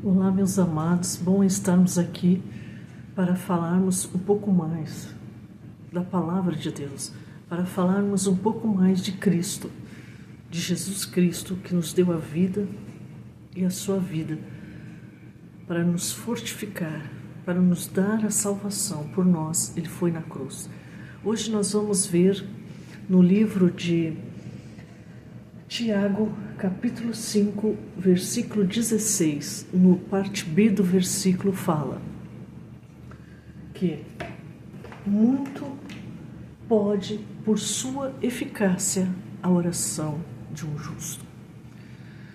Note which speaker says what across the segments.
Speaker 1: Olá, meus amados, bom estarmos aqui para falarmos um pouco mais da Palavra de Deus, para falarmos um pouco mais de Cristo, de Jesus Cristo, que nos deu a vida e a sua vida, para nos fortificar, para nos dar a salvação por nós. Ele foi na cruz. Hoje nós vamos ver no livro de Tiago, capítulo 5, versículo 16, no parte B do versículo fala que muito pode, por sua eficácia, a oração de um justo.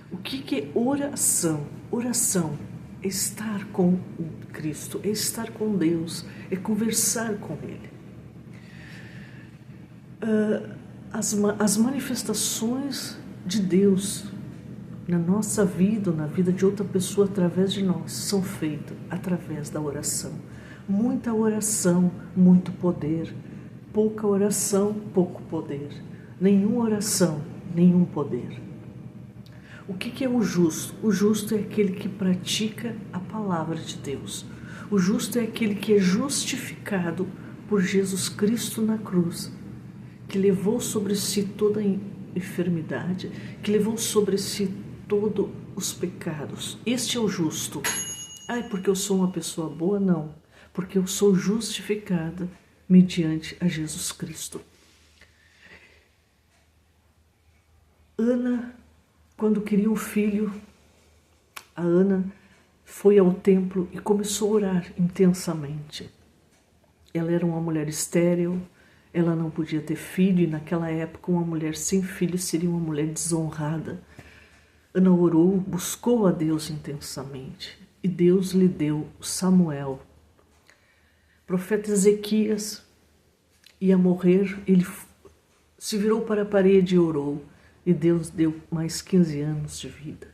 Speaker 1: O que é oração? Oração é estar com Cristo, é estar com Deus, é conversar com Ele. As manifestações de Deus na nossa vida, na vida de outra pessoa, através de nós, são feitas através da oração. Muita oração, muito poder. Pouca oração, pouco poder. Nenhuma oração, nenhum poder. O que é o justo? O justo é aquele que pratica a palavra de Deus. O justo é aquele que é justificado por Jesus Cristo na cruz, que levou sobre si toda a enfermidade, que levou sobre si todos os pecados. Este é o justo. Porque eu sou uma pessoa boa? Não. Porque eu sou justificada mediante a Jesus Cristo. Ana, quando queria um filho, a Ana foi ao templo e começou a orar intensamente. Ela era uma mulher estéril, ela não podia ter filho, e naquela época uma mulher sem filho seria uma mulher desonrada. Ana orou, buscou a Deus intensamente, e Deus lhe deu Samuel. O profeta Ezequias ia morrer, ele se virou para a parede e orou, e Deus deu mais 15 anos de vida.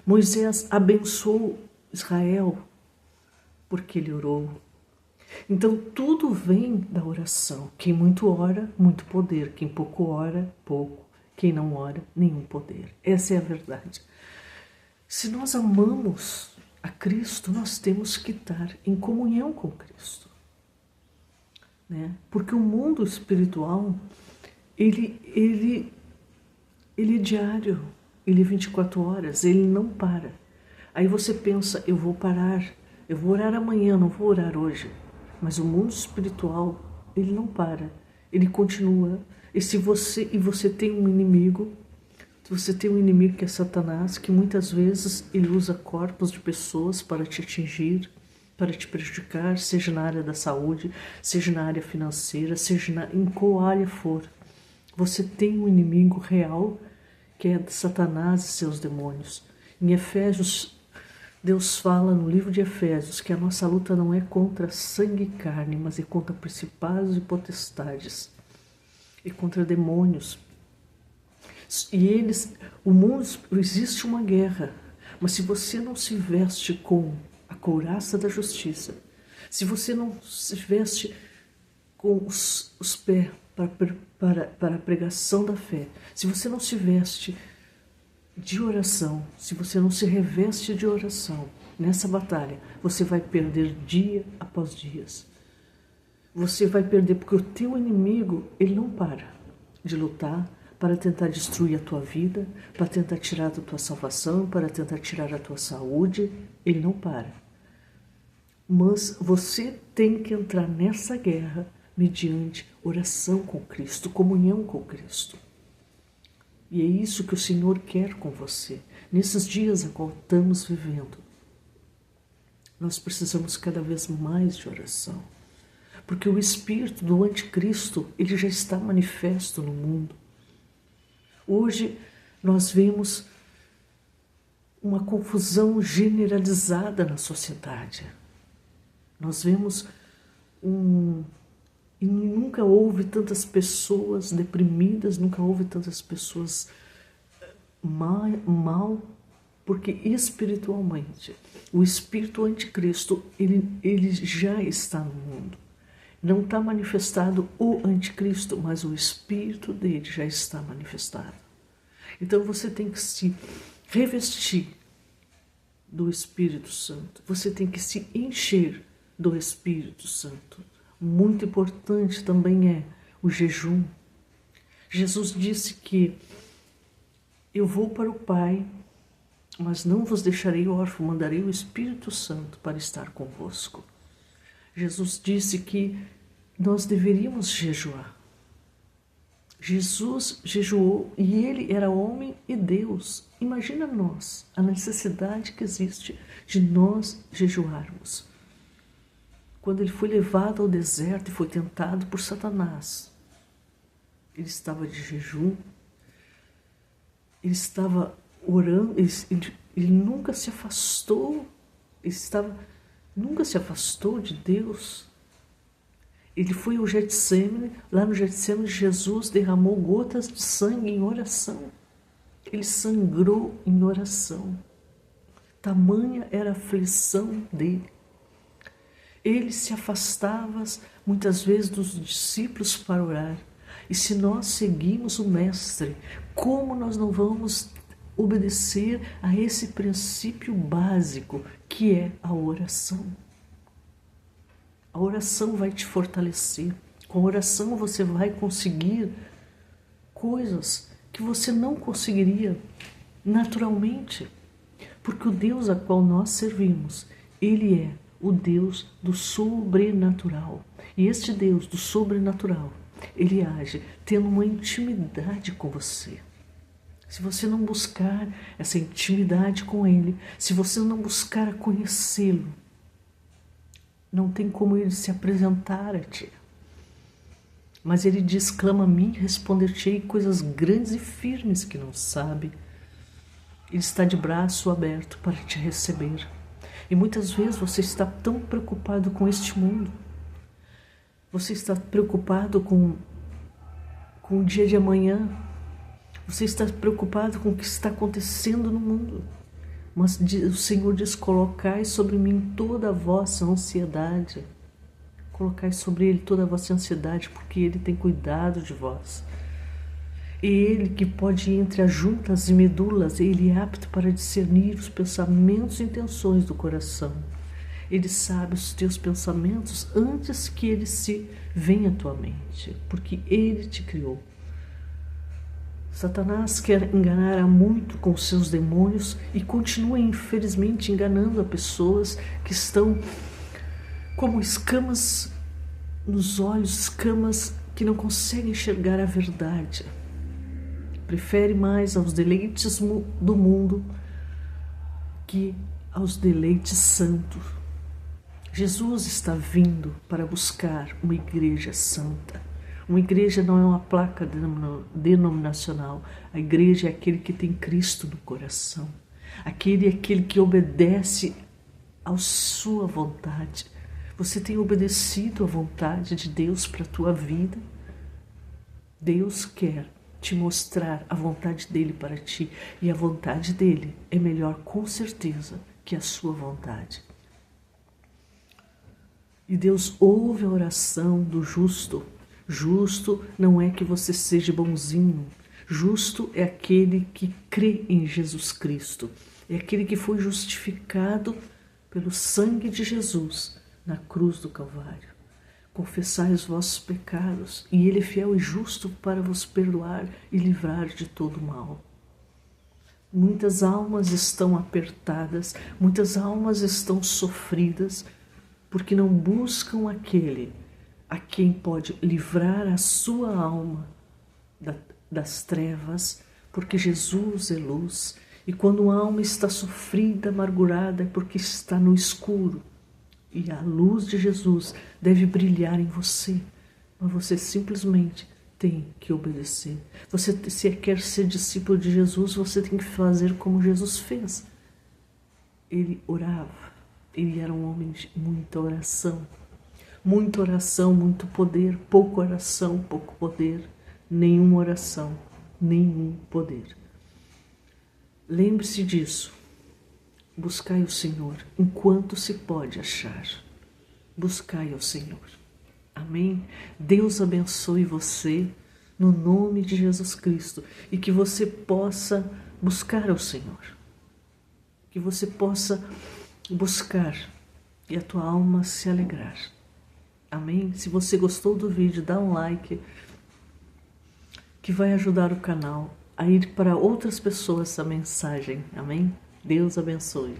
Speaker 1: Moisés abençoou Israel, porque ele orou. Então tudo vem da oração. Quem muito ora, muito poder. Quem pouco ora, pouco. Quem não ora, nenhum poder. Essa é a verdade. Se nós amamos a Cristo, nós temos que estar em comunhão com Cristo, né? Porque o mundo espiritual, ele é diário, ele é 24 horas, ele não para. Aí você pensa, eu vou parar, eu vou orar amanhã, não vou orar hoje. Mas o mundo espiritual, ele não para, ele continua. E se você tem um inimigo, você tem um inimigo que é Satanás, que muitas vezes ele usa corpos de pessoas para te atingir, para te prejudicar, seja na área da saúde, seja na área financeira, seja em qual área for. Você tem um inimigo real, que é Satanás e seus demônios. Em Efésios, Deus fala no livro de Efésios que a nossa luta não é contra sangue e carne, mas é contra principados e potestades, e contra demônios. E o mundo, existe uma guerra, mas se você não se veste com a couraça da justiça, se você não se veste com os pés para a pregação da fé, se você não se veste de oração, se você não se reveste de oração nessa batalha, você vai perder dia após dia. Você vai perder porque o teu inimigo, ele não para de lutar para tentar destruir a tua vida, para tentar tirar a tua salvação, para tentar tirar a tua saúde. Ele não para. Mas você tem que entrar nessa guerra mediante oração com Cristo, comunhão com Cristo. E é isso que o Senhor quer com você. Nesses dias a qual estamos vivendo, nós precisamos cada vez mais de oração. Porque o espírito do anticristo, ele já está manifesto no mundo. Hoje nós vemos uma confusão generalizada na sociedade. Nós vemos E nunca houve tantas pessoas deprimidas, nunca houve tantas pessoas mal, porque espiritualmente, o espírito anticristo, ele já está no mundo. Não está manifestado o anticristo, mas o espírito dele já está manifestado. Então você tem que se revestir do Espírito Santo. Você tem que se encher do Espírito Santo. Muito importante também é o jejum. Jesus disse que eu vou para o Pai, mas não vos deixarei órfão, mandarei o Espírito Santo para estar convosco. Jesus disse que nós deveríamos jejuar. Jesus jejuou e ele era homem e Deus. Imagina nós, a necessidade que existe de nós jejuarmos. Quando ele foi levado ao deserto e foi tentado por Satanás, ele estava de jejum, ele estava orando, ele nunca se afastou, nunca se afastou de Deus. Ele foi ao Getsêmani, lá no Getsêmani Jesus derramou gotas de sangue em oração. Ele sangrou em oração. Tamanha era a aflição dele. Ele se afastava muitas vezes dos discípulos para orar. E se nós seguimos o Mestre, como nós não vamos obedecer a esse princípio básico que é a oração? A oração vai te fortalecer. Com a oração você vai conseguir coisas que você não conseguiria naturalmente. Porque o Deus a qual nós servimos, Ele é o Deus do sobrenatural. E este Deus do sobrenatural, Ele age tendo uma intimidade com você. Se você não buscar essa intimidade com Ele, se você não buscar conhecê-lo, não tem como Ele se apresentar a ti. Mas Ele diz, clama a mim, responder-te-ei coisas grandes e firmes que não sabe. Ele está de braço aberto para te receber. E muitas vezes você está tão preocupado com este mundo. Você está preocupado com o dia de amanhã. Você está preocupado com o que está acontecendo no mundo. Mas o Senhor diz, colocai sobre mim toda a vossa ansiedade. Colocai sobre Ele toda a vossa ansiedade, porque Ele tem cuidado de vós. E Ele que pode ir entre as juntas e medulas, Ele é apto para discernir os pensamentos e intenções do coração. Ele sabe os teus pensamentos antes que eles se venham à tua mente, porque Ele te criou. Satanás quer enganar a muito com seus demônios e continua, infelizmente, enganando a pessoas que estão como escamas nos olhos, escamas que não conseguem enxergar a verdade. Prefere mais aos deleites do mundo que aos deleites santos. Jesus está vindo para buscar uma igreja santa. Uma igreja não é uma placa denominacional. A igreja é aquele que tem Cristo no coração. Aquele que obedece à sua vontade. Você tem obedecido à vontade de Deus para a tua vida? Deus quer te mostrar a vontade dele para ti. E a vontade dele é melhor, com certeza, que a sua vontade. E Deus ouve a oração do justo. Justo não é que você seja bonzinho. Justo é aquele que crê em Jesus Cristo. É aquele que foi justificado pelo sangue de Jesus na cruz do Calvário. Confessai os vossos pecados, e Ele é fiel e justo para vos perdoar e livrar de todo mal. Muitas almas estão apertadas, muitas almas estão sofridas, porque não buscam aquele a quem pode livrar a sua alma das trevas, porque Jesus é luz. E quando uma alma está sofrida, amargurada, é porque está no escuro. E a luz de Jesus deve brilhar em você. Mas você simplesmente tem que obedecer. Você, se quer ser discípulo de Jesus, você tem que fazer como Jesus fez. Ele orava. Ele era um homem de muita oração. Muita oração, muito poder. Pouca oração, pouco poder. Nenhuma oração, nenhum poder. Lembre-se disso. Buscai o Senhor enquanto se pode achar. Buscai ao Senhor. Amém? Deus abençoe você no nome de Jesus Cristo e que você possa buscar ao Senhor. que você possa buscar e a tua alma se alegrar. Amém? Se você gostou do vídeo, dá um like, que vai ajudar o canal a ir para outras pessoas essa mensagem. Amém? Deus abençoe.